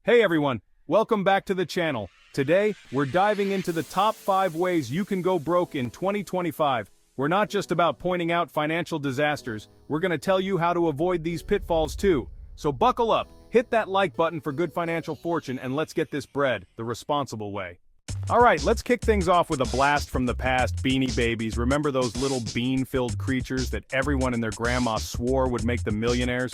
Hey everyone, welcome back to the channel. Today, we're diving into the top 5 ways you can go broke in 2025. We're not just about pointing out financial disasters, we're gonna tell you how to avoid these pitfalls too. So buckle up, hit that like button for good financial fortune, and let's get this bread the responsible way. Alright, let's kick things off with a blast from the past. Beanie Babies. Remember those little bean-filled creatures that everyone and their grandma swore would make them millionaires?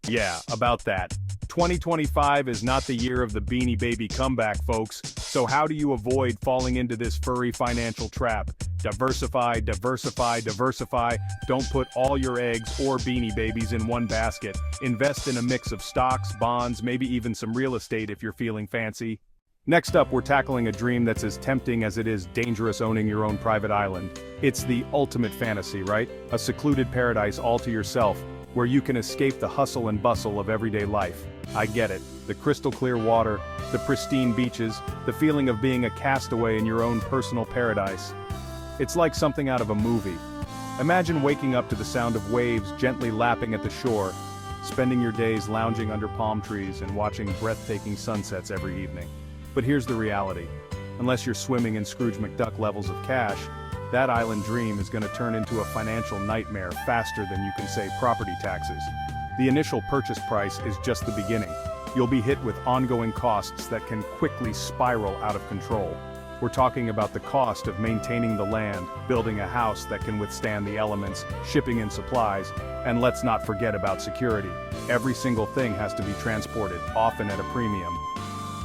Yeah, about that. 2025 is not the year of the Beanie Baby comeback, folks. So how do you avoid falling into this furry financial trap? Diversify, diversify, diversify. Don't put all your eggs or Beanie Babies in one basket. Invest in a mix of stocks, bonds, maybe even some real estate if you're feeling fancy. Next up, we're tackling a dream that's as tempting as it is dangerous: owning your own private island. It's the ultimate fantasy, right? A secluded paradise all to yourself, where you can escape the hustle and bustle of everyday life. I get it. The crystal clear water, the pristine beaches, the feeling of being a castaway in your own personal paradise. It's like something out of a movie. Imagine waking up to the sound of waves gently lapping at the shore, spending your days lounging under palm trees and watching breathtaking sunsets every evening. But here's the reality. Unless you're swimming in Scrooge McDuck levels of cash, that island dream is going to turn into a financial nightmare faster than you can say property taxes. The initial purchase price is just the beginning. You'll be hit with ongoing costs that can quickly spiral out of control. We're talking about the cost of maintaining the land, building a house that can withstand the elements, shipping in supplies, and let's not forget about security. Every single thing has to be transported, often at a premium.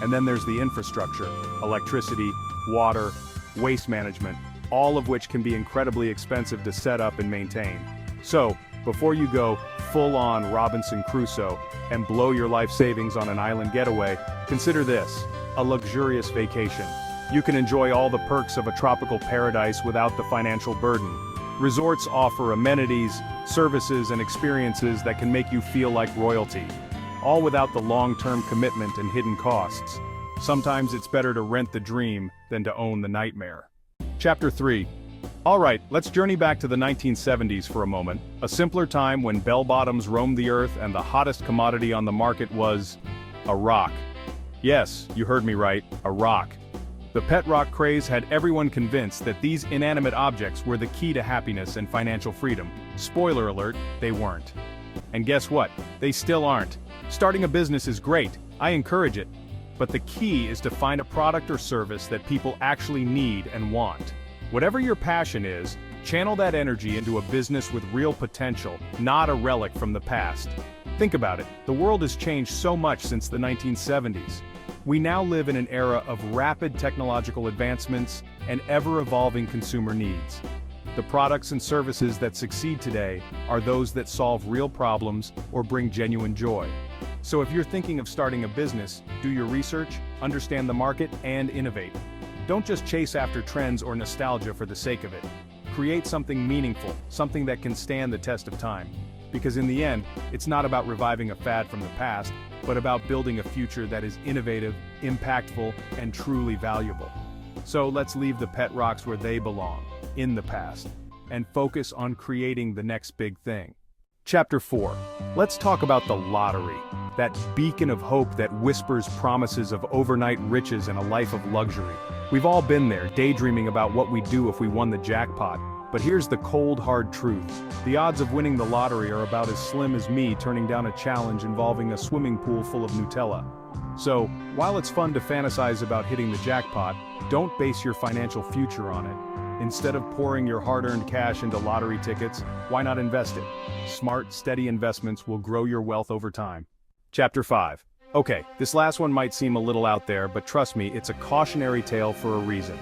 And then there's the infrastructure: electricity, water, waste management, all of which can be incredibly expensive to set up and maintain. So, before you go full-on Robinson Crusoe and blow your life savings on an island getaway, consider this: a luxurious vacation. You can enjoy all the perks of a tropical paradise without the financial burden. Resorts offer amenities, services, and experiences that can make you feel like royalty, all without the long-term commitment and hidden costs. Sometimes it's better to rent the dream than to own the nightmare. Chapter 3. Alright, let's journey back to the 1970s for a moment, a simpler time when bell-bottoms roamed the earth and the hottest commodity on the market was a rock. Yes, you heard me right, a rock. The pet rock craze had everyone convinced that these inanimate objects were the key to happiness and financial freedom. Spoiler alert, they weren't. And guess what? They still aren't. Starting a business is great, I encourage it. But the key is to find a product or service that people actually need and want. Whatever your passion is, channel that energy into a business with real potential, not a relic from the past. Think about it, the world has changed so much since the 1970s. We now live in an era of rapid technological advancements and ever-evolving consumer needs. The products and services that succeed today are those that solve real problems or bring genuine joy. So if you're thinking of starting a business, do your research, understand the market, and innovate. Don't just chase after trends or nostalgia for the sake of it. Create something meaningful, something that can stand the test of time. Because in the end, it's not about reviving a fad from the past, but about building a future that is innovative, impactful, and truly valuable. So let's leave the pet rocks where they belong, in the past, and focus on creating the next big thing. Chapter 4. Let's talk about the lottery, that beacon of hope that whispers promises of overnight riches and a life of luxury. We've all been there, daydreaming about what we'd do if we won the jackpot. But here's the cold, hard truth. The odds of winning the lottery are about as slim as me turning down a challenge involving a swimming pool full of Nutella. So, while it's fun to fantasize about hitting the jackpot, don't base your financial future on it. Instead of pouring your hard-earned cash into lottery tickets, why not invest it? Smart, steady investments will grow your wealth over time. Chapter 5. Okay, this last one might seem a little out there, but trust me, it's a cautionary tale for a reason.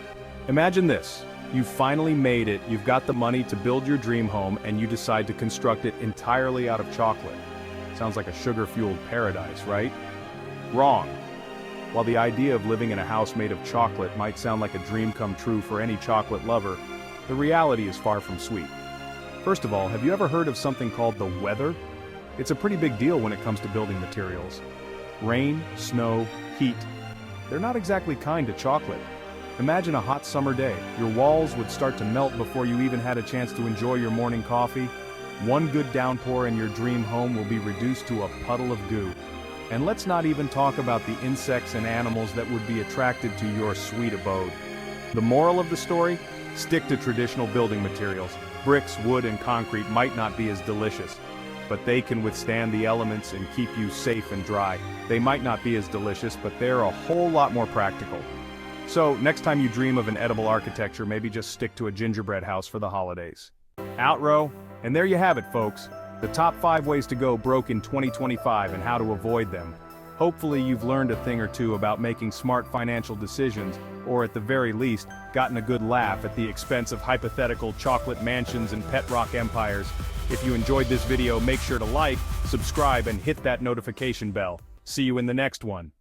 Imagine this. You've finally made it, you've got the money to build your dream home, and you decide to construct it entirely out of chocolate. Sounds like a sugar-fueled paradise, right? Wrong. While the idea of living in a house made of chocolate might sound like a dream come true for any chocolate lover, the reality is far from sweet. First of all, have you ever heard of something called the weather? It's a pretty big deal when it comes to building materials. Rain, snow, heat. They're not exactly kind to chocolate. Imagine a hot summer day. Your walls would start to melt before you even had a chance to enjoy your morning coffee. One good downpour and your dream home will be reduced to a puddle of goo. And let's not even talk about the insects and animals that would be attracted to your sweet abode. The moral of the story? Stick to traditional building materials. Bricks, wood, and concrete might not be as delicious, but they can withstand the elements and keep you safe and dry. They might not be as delicious, but they're a whole lot more practical. So, next time you dream of an edible architecture, maybe just stick to a gingerbread house for the holidays. Outro, and there you have it, folks. The top 5 ways to go broke in 2025 and how to avoid them. Hopefully you've learned a thing or two about making smart financial decisions, or at the very least, gotten a good laugh at the expense of hypothetical chocolate mansions and pet rock empires. If you enjoyed this video, make sure to like, subscribe, and hit that notification bell. See you in the next one.